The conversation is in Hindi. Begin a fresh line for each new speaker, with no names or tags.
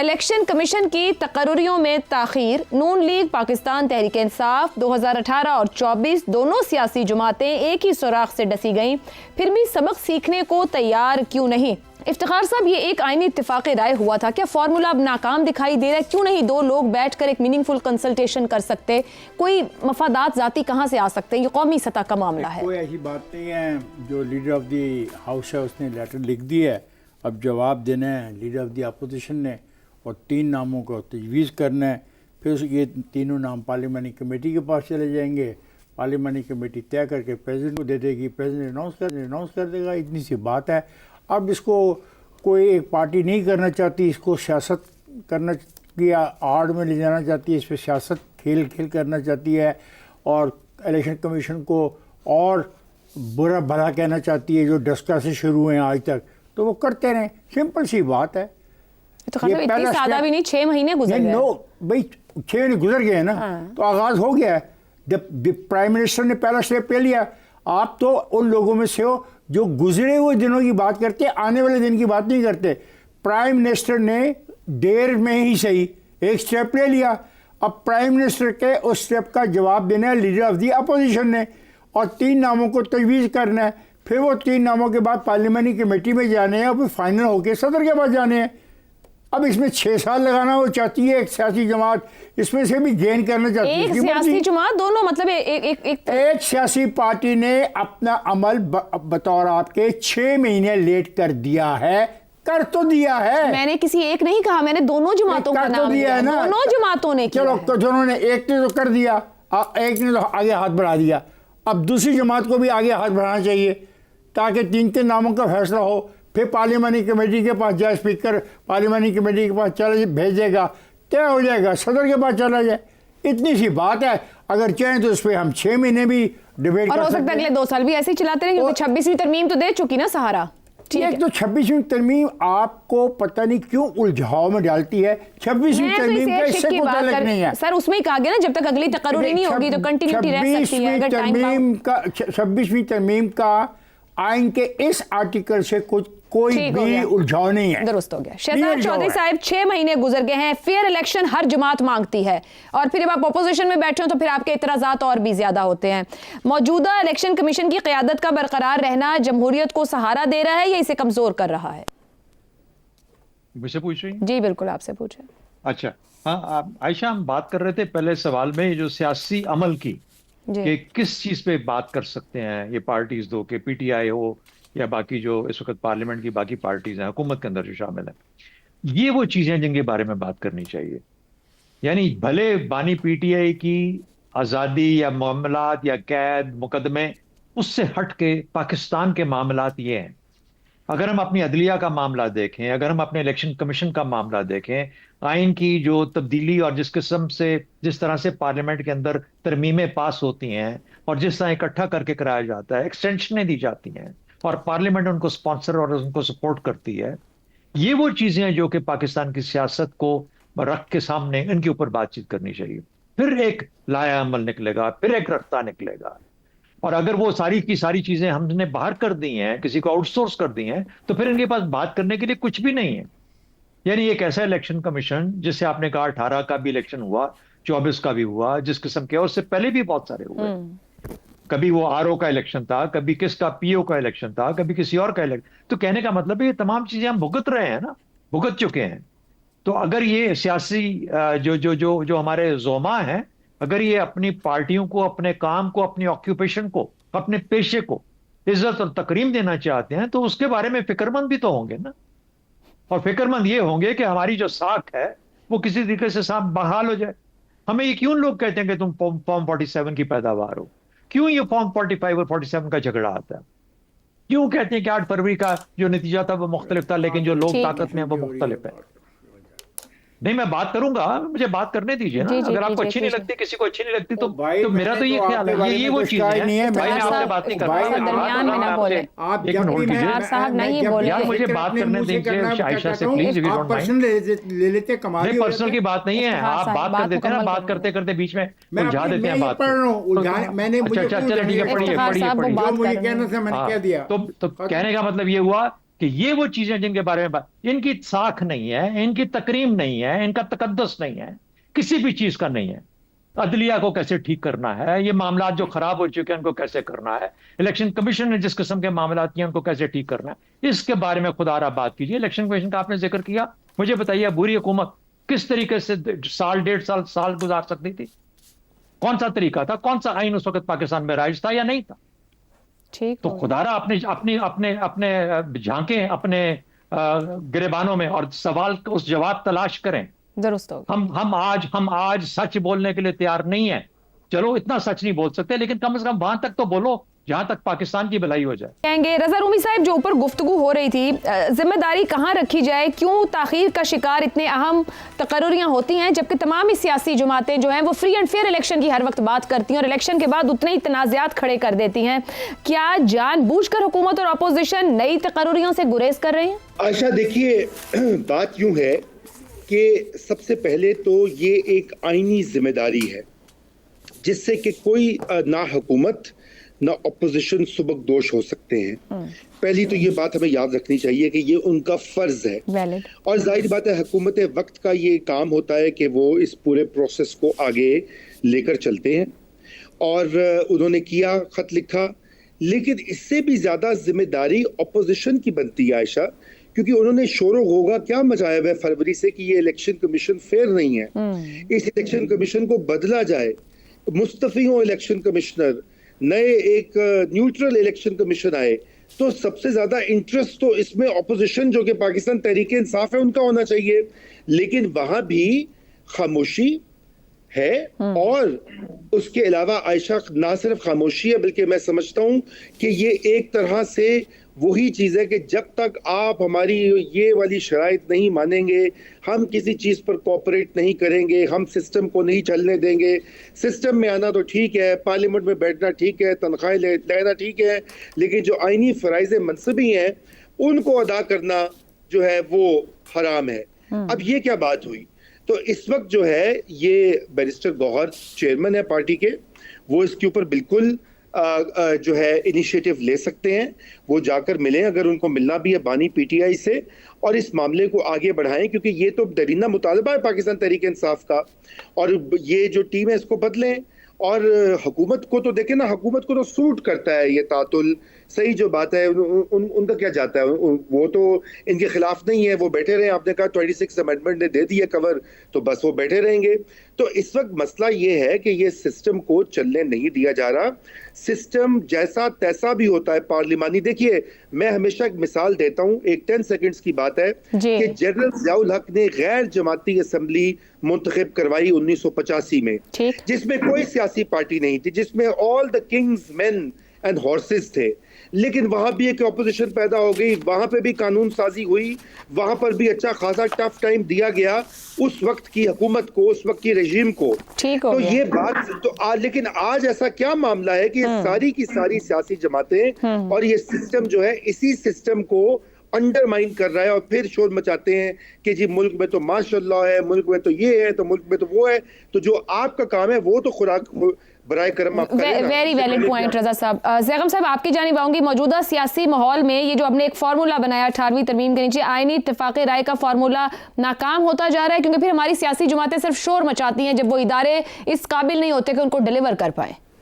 इलेक्शन कमीशन की तकर्रियों में ताखीर। नून लीग, पाकिस्तान तहरीक इंसाफ 2018 और 24 दोनों सियासी जमातें एक ही सुराख से डसी गईं, फिर भी सबक सीखने को तैयार क्यों नहीं? इफ्तिखार साहब, ये एक आईनी इत्तेफाक राय हुआ था, क्या फॉर्मूला अब नाकाम दिखाई दे रहा है? क्यों नहीं दो लोग बैठकर एक मीनिंगफुल कंसल्टेशन कर सकते? कोई मफादात जाती कहाँ से आ सकते हैं? ये कौमी सतह का मामला है।
कोई ऐसी बात नहीं है। जो लीडर ऑफ द हाउस है उसने लेटर लिख दिया है, अब जवाब देना है लीडर ऑफ द अपोजिशन ने और 3 नामों को तजवीज़ करना है। फिर ये तीनों नाम पार्लियामानी कमेटी के पास चले जाएंगे, पार्लियामानी कमेटी तय करके प्रेसिडेंट को दे देगी, प्रेसिडेंट अनाउंस कर देगा। इतनी सी बात है। अब इसको कोई एक पार्टी नहीं करना चाहती, इसको सियासत करना की आड़ में ले जाना चाहती है, इस पर सियासत खेल करना चाहती है और इलेक्शन कमीशन को और बुरा भला कहना चाहती है। जो डस्का से शुरू हुए हैं आज तक, तो वो करते रहें, सिंपल सी बात है।
तो इतनी सादा भी नहीं, 6 महीने गुजर गए।
भाई 6 महीने गुजर गए ना, तो आगाज हो गया है। जब प्राइम मिनिस्टर ने पहला स्टेप ले लिया, आप तो उन लोगों में से हो जो गुजरे हुए दिनों की बात करते, आने वाले दिन की बात नहीं करते। प्राइम मिनिस्टर ने देर में ही सही एक स्टेप ले लिया। अब प्राइम मिनिस्टर के उस स्टेप का जवाब देना है लीडर ऑफ दी अपोजिशन ने और 3 नामों को तजवीज़ करना है। फिर वो 3 नामों के बाद पार्लियामानी कमेटी में जाने हैं और फिर फाइनल होकर सदर के पास जाने हैं। अब इसमें 6 साल लगाना वो चाहती है एक सियासी जमात, इसमें से भी गेन करना चाहती है।
एक सियासी जमात, दोनों मतलब एक
सियासी पार्टी ने अपना अमल बतौर आपके 6 महीने लेट कर दिया है। कर तो दिया है,
मैंने किसी एक नहीं कहा, मैंने दोनों जमातों का नाम लिया है ना। दोनों जमातों ने
चलो, जिन्होंने एक ने तो कर दिया, एक ने तो आगे हाथ बढ़ा दिया। अब दूसरी जमात को भी आगे हाथ बढ़ाना चाहिए ताकि 3 नामों का फैसला हो। फिर पार्लियामानी कमेटी के पास जाए, स्पीकर पार्लियामानी कमेटी के पास चले भेजेगा, तय हो जाएगा, सदर के पास चला जाए। इतनी सी बात है। अगर चाहें तो इस पर हम 6 महीने भी डिबेट
और हो सकता है अगले 2 साल भी ऐसे ही चलाते रहे, क्योंकि 26वीं तरमीम तो दे चुकी ना सहारा।
एक तो 26वीं तरमीम आपको पता नहीं क्यों उलझाव में डालती है। 26वीं तरमीम का इससे कोई ताल्लुक नहीं है
सर। उसमें ही कहा गया ना, जब तक अगली तकर्री नहीं होगी तो कंटिन्यूटी रह सकती है।
26वीं तरमीम का आइन के इस आर्टिकल से कोई भी उलझाव नहीं है।
दुरुस्त हो गया। शहजाद चौधरी साहब, 6 महीने गुजर गए हैं, फेयर इलेक्शन हर जमात मांगती है और फिर जब आप अपोजिशन में बैठे हो तो फिर आपके इतराजात और भी ज्यादा होते हैं। मौजूदा इलेक्शन कमीशन की क़यादत का बरकरार रहना जमहूरियत को सहारा दे रहा है या इसे कमजोर कर रहा है?
मुझसे पूछ रही हैं?
जी बिल्कुल, आपसे पूछे।
अच्छा, हाँ आयशा, हम बात कर रहे थे पहले सवाल में जो सियासी अमल की कि किस चीज पे बात कर सकते हैं ये पार्टीज दो, के पीटीआई हो या बाकी जो इस वक्त पार्लियामेंट की बाकी पार्टीज हैं, हुकूमत के अंदर जो शामिल है, ये वो चीजें जिनके बारे में बात करनी चाहिए। यानी भले बानी पीटीआई की आज़ादी या मामलात या कैद मुकदमे, उससे हट के पाकिस्तान के मामलात ये हैं। अगर हम अपनी अदलिया का मामला देखें, अगर हम अपने इलेक्शन कमीशन का मामला देखें, आइन की जो तब्दीली और जिस तरह से पार्लियामेंट के अंदर तरमीमें पास होती हैं और जिस तरह इकट्ठा करके कराया जाता है, एक्सटेंशनें दी जाती हैं और पार्लियामेंट उनको स्पॉन्सर और उनको सपोर्ट करती है, ये वो चीजें हैं जो कि पाकिस्तान की सियासत को रख के सामने इनके ऊपर बातचीत करनी चाहिए। फिर एक लाया अमल निकलेगा, फिर एक रफ्ता निकलेगा। और अगर वो सारी की सारी चीजें हमने बाहर कर दी हैं, किसी को आउटसोर्स कर दी हैं, तो फिर इनके पास बात करने के लिए कुछ भी नहीं है। यानी एक ऐसा इलेक्शन कमीशन, जिससे आपने कहा 18 का भी इलेक्शन हुआ, 24 का भी हुआ, जिस किस्म के, और उससे पहले भी बहुत सारे हुए। कभी वो आरओ का इलेक्शन था, कभी किसका पीओ का इलेक्शन था, कभी किसी और का इलेक्शन। तो कहने का मतलब है ये तमाम चीजें हम भुगत रहे हैं ना, भुगत चुके हैं। तो अगर ये सियासी जो हमारे जोमा हैं, अगर ये अपनी पार्टियों को, अपने काम को, अपनी ऑक्यूपेशन को, अपने पेशे को इज्जत और तकरीम देना चाहते हैं, तो उसके बारे में फिक्रमंद भी तो होंगे ना। और फिक्रमंद ये होंगे कि हमारी जो साख है वो किसी तरीके से साफ बहाल हो जाए। हमें ये क्यों लोग कहते हैं कि तुम फॉर्म 47 की पैदावार हो? क्यों ये फॉर्म 45 और 47 का झगड़ा आता है? क्यों कहते हैं कि 8 फरवरी का जो नतीजा था वो मुख्तलिफ था, लेकिन जो लोग ताकत में है वो मुख्तलिफ है? नहीं, मैं बात करूंगा, मुझे बात करने दीजिए ना। अगर आपको अच्छी नहीं लगती, किसी को अच्छी नहीं लगती, तो मेरा तो ये ख्याल है ये वो चीज नहीं है। भाई मैं आपसे बात नहीं कर रहा,
दरमियान में ना बोले
आप।
एक मिनट होल्ड कीजिए
साहब, नहीं बोले
यार, मुझे बात करने दीजिए आयशा से प्लीज।
आप पर्सनल ले लेते, कमाल
नहीं, पर्सनल की बात नहीं है। आप बात कर देते हैं ना, बात करते करते बीच में उलझा देते हैं बात। अच्छा, चलिए ठीक है, पढ़िए।
मुझे कहना था मैंने कह दिया।
तो कहने का मतलब ये हुआ कि ये वो चीजें जिनके बारे में इनकी साख नहीं है, इनकी तकरीम नहीं है, इनका तकद्दुस नहीं है, किसी भी चीज का नहीं है। अदलिया को कैसे ठीक करना है, ये मामला जो खराब हो चुके हैं उनको कैसे करना है, इलेक्शन कमीशन ने जिस किस्म के मामला किए उनको कैसे ठीक करना है, इसके बारे में खुदा रहा बात कीजिए। इलेक्शन कमीशन का आपने जिक्र किया, मुझे बताइए बुरी हुकूमत किस तरीके से साल 1.5 साल गुजार सकती थी? कौन सा तरीका था, कौन सा आइन उस वक्त पाकिस्तान में राइज था या नहीं था?
ठीक
तो खुदारा अपने अपने अपने अपने झांके अपने गिरेबानों में और सवाल उस जवाब तलाश करें।
दुरुस्त होगा।
हम आज सच बोलने के लिए तैयार नहीं है। चलो इतना सच नहीं बोल सकते, लेकिन कम से कम वहां तक तो बोलो जहां तक पाकिस्तान की भलाई हो जाए।
कहेंगे रजा रूमी साहब, जो ऊपर गुफ्तगू हो रही थी, जिम्मेदारी कहाँ रखी जाए? क्यों ताखीर का शिकार इतने अहम तकर्रुरियां होती हैं, जबकि तमाम ही सियासी जमातें जो हैं वो फ्री एंड फेयर इलेक्शन की हर वक्त बात करती हैं और इलेक्शन के बाद उतने ही तनाज़ात खड़े कर देती हैं? क्या जानबूझकर हुकूमत और अपोजिशन नई तकर्रुरियों से गुरेज कर रही है?
आशा, देखिए बात यूं है कि सबसे पहले तो ये एक आईनी जिम्मेदारी है जिससे कि कोई ना हुकूमत ना अपोजिशन सुबकदोश हो सकते हैं। पहली तो ये बात हमें याद रखनी चाहिए कि ये उनका फर्ज है।
वैलिड। और
जाहिर बात है हुकूमत वक्त का ये काम होता है कि वो इस पूरे प्रोसेस को आगे लेकर चलते हैं, और उन्होंने किया, खत लिखा, लेकिन इससे भी ज्यादा जिम्मेदारी अपोजिशन की बनती है आयशा, क्योंकि उन्होंने शोरो होगा क्या मचाया हुआ है फरवरी से कि ये इलेक्शन कमीशन फेयर नहीं है, इस इलेक्शन कमीशन को बदला जाए, मुस्तफी हो इलेक्शन कमिश्नर, नए एक न्यूट्रल इलेक्शन कमीशन आए। तो सबसे ज्यादा इंटरेस्ट तो इसमें अपोजिशन जो कि पाकिस्तान तहरीक इंसाफ है उनका होना चाहिए, लेकिन वहां भी खामोशी है। और उसके अलावा आयशा ना सिर्फ खामोशी है, बल्कि मैं समझता हूं कि ये एक तरह से वही चीज है कि जब तक आप हमारी ये वाली शराइत नहीं मानेंगे, हम किसी चीज पर कोऑपरेट नहीं करेंगे, हम सिस्टम को नहीं चलने देंगे। सिस्टम में आना तो ठीक है, पार्लियामेंट में बैठना ठीक है, तनख्वाहें लेना ठीक है, लेकिन जो आईनी फराइज़ मनसबी हैं उनको अदा करना जो है वो हराम है। अब ये क्या बात हुई? तो इस वक्त जो है ये बैरिस्टर गौहर चेयरमैन है पार्टी के, वो इसके ऊपर बिल्कुल जो है इनिशिएटिव ले सकते हैं। वो जाकर मिलें, अगर उनको मिलना भी है बानी पीटीआई से, और इस मामले को आगे बढ़ाएं, क्योंकि ये तो दरीना मुतालबा है पाकिस्तान तहरीक इंसाफ का, और ये जो टीम है इसको बदलें। और हुकूमत को तो देखें ना, हुकूमत को तो सूट करता है ये तातुल, सही जो बात है उनका क्या जाता है, वो तो इनके खिलाफ नहीं है, वो बैठे रहे। आपने कहा 26 अमेंडमेंट ने दे दिया कवर, तो बस वो बैठे रहेंगे। तो इस वक्त मसला ये है कि ये सिस्टम को चलने नहीं दिया जा रहा। सिस्टम जैसा तैसा भी होता है पार्लिमानी। देखिए मैं हमेशा एक मिसाल देता हूँ, एक 10 सेकंड्स की बात है कि जनरल ज़ियाउल हक ने गैर जमाती असम्बली मुंतखब करवाई 1985 में, जिसमें कोई सियासी पार्टी नहीं थी, जिसमें all the Kings main and horses थे। लेकिन वहां भी एक ऑपोजिशन पैदा हो गई, वहां पे भी कानून साजी हुई, वहां पर भी अच्छा खासा टफ टाइम दिया गया उस वक्त की हुकूमत को, उस वक्त की रजीम को। तो ये बात तो लेकिन आज ऐसा क्या मामला है कि सारी की सारी सियासी जमातें और ये सिस्टम जो है इसी सिस्टम को अंडरमाइन कर रहा है, और फिर शोर मचाते हैं कि जी मुल्क में तो माशाल्लाह है, मुल्क में तो ये है, तो मुल्क में तो वो है। तो जो आपका काम है वो तो खुराक बराए करम आप करें।
वेरी वैलिड पॉइंट रजा साहब। ज़ैगम साहब आपकी जानिब आऊंगी। मौजूदा सियासी माहौल में ये जो आपने एक फार्मूला बनाया 18वीं तरमीम के नीचे, आईनी इत्तेफाक राय का फार्मूला नाकाम होता जा रहा है, क्योंकि फिर हमारी सियासी जमातें सिर्फ शोर मचाती हैं जब वो इदारे इस काबिल नहीं होते कि उनको डिलीवर कर पाए।